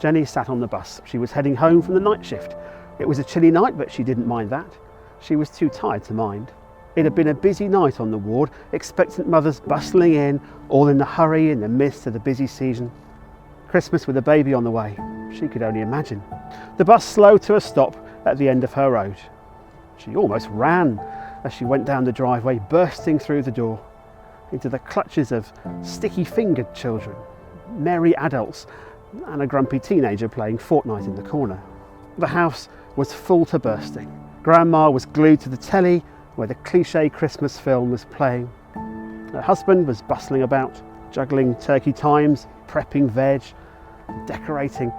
Jenny sat on the bus. She was heading home from the night shift. It was a chilly night, but she didn't mind that. She was too tired to mind. It had been a busy night on the ward, expectant mothers bustling in, all in a hurry in the midst of the busy season. Christmas with a baby on the way. She could only imagine. The bus slowed to a stop at the end of her road. She almost ran as she went down the driveway, bursting through the door into the clutches of sticky-fingered children, merry adults, and a grumpy teenager playing Fortnite in the corner. The house was full to bursting. Grandma was glued to the telly where the cliché Christmas film was playing. Her husband was bustling about, juggling turkey times, prepping veg, decorating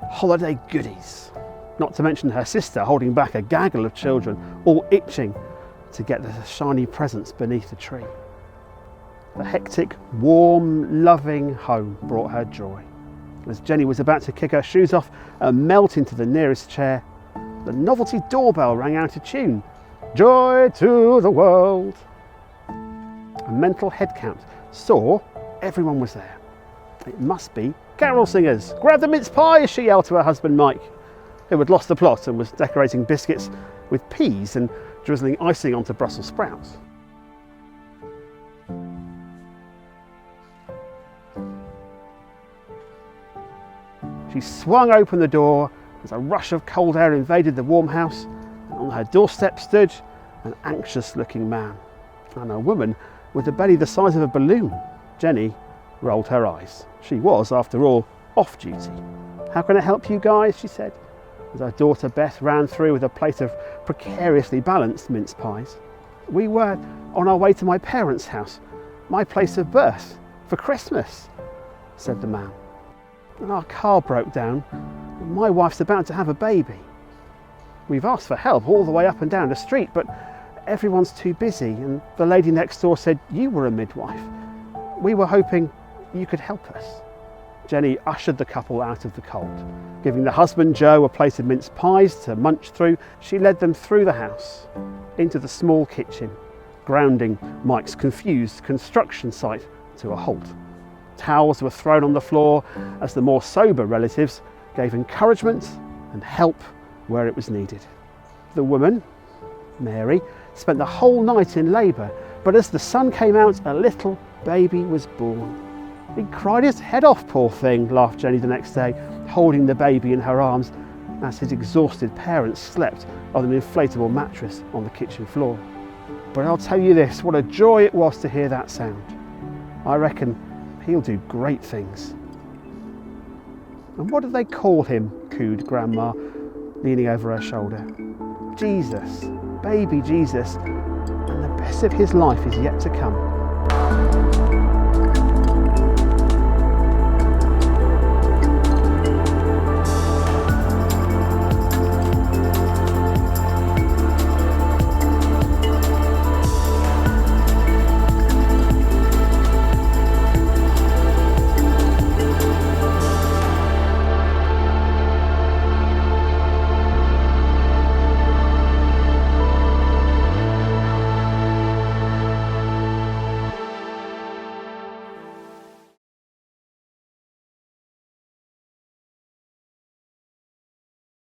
holiday goodies. Not to mention her sister holding back a gaggle of children, all itching to get the shiny presents beneath the tree. The hectic, warm, loving home brought her joy. As Jenny was about to kick her shoes off and melt into the nearest chair, the novelty doorbell rang out a tune. Joy to the world. A mental head count saw everyone was there. It must be carol singers. Grab the mince pie, she yelled to her husband Mike, who had lost the plot and was decorating biscuits with peas and drizzling icing onto Brussels sprouts. She swung open the door as a rush of cold air invaded the warm house, and on her doorstep stood an anxious-looking man and a woman with a belly the size of a balloon. Jenny rolled her eyes. She was, after all, off duty. "How can I help you guys?" she said, as her daughter Beth ran through with a plate of precariously balanced mince pies. "We were on our way to my parents' house, my place of birth, for Christmas," said the man. "And our car broke down. My wife's about to have a baby. We've asked for help all the way up and down the street, but everyone's too busy, and the lady next door said you were a midwife. We were hoping you could help us." Jenny ushered the couple out of the cold. Giving the husband Joe a plate of mince pies to munch through, she led them through the house, into the small kitchen, grounding Mike's confused construction site to a halt. Towels were thrown on the floor as the more sober relatives gave encouragement and help where it was needed. The woman, Mary, spent the whole night in labour, but as the sun came out, a little baby was born. "He cried his head off, poor thing," laughed Jenny the next day, holding the baby in her arms as his exhausted parents slept on an inflatable mattress on the kitchen floor. But I'll tell you this, what a joy it was to hear that sound. I reckon he'll do great things. "And what do they call him?" cooed Grandma, leaning over her shoulder. "Jesus, baby Jesus, and the best of his life is yet to come."